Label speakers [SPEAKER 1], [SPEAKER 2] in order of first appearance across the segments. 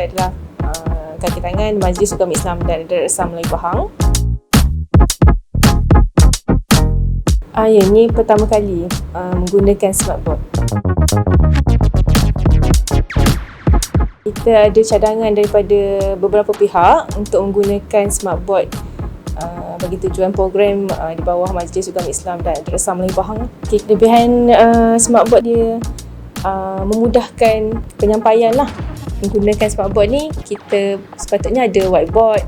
[SPEAKER 1] dia adalah kaki tangan Majlis Agama Islam dan Darul Melayu Pahang. Ini pertama kali menggunakan smartboard. Kita ada cadangan daripada beberapa pihak untuk menggunakan smartboard bagi tujuan program di bawah Majlis Agama Islam dan Darul Melayu Pahang. Kelebihan smartboard dia memudahkan penyampaian lah. Menggunakan smartboard ni, kita sepatutnya ada whiteboard.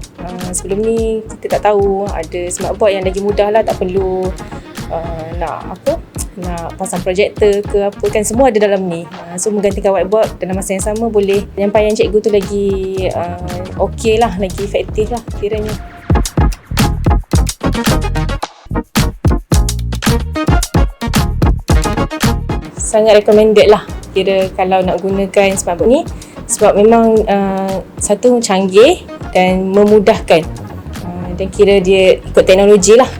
[SPEAKER 1] Sebelum ni kita tak tahu ada smartboard yang lagi mudah lah, tak perlu nak pasang projektor ke apa, kan semua ada dalam ni. So menggantikan whiteboard dalam masa yang sama, boleh penyampaian cikgu tu lagi okey lah, lagi efektif lah kiranya. Sangat recommended lah kira kalau nak gunakan smartboard ni, sebab memang satu canggih dan memudahkan, dan kira dia ikut teknologi lah.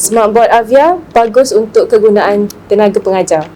[SPEAKER 1] Smartboard Arvia bagus untuk kegunaan tenaga pengajar.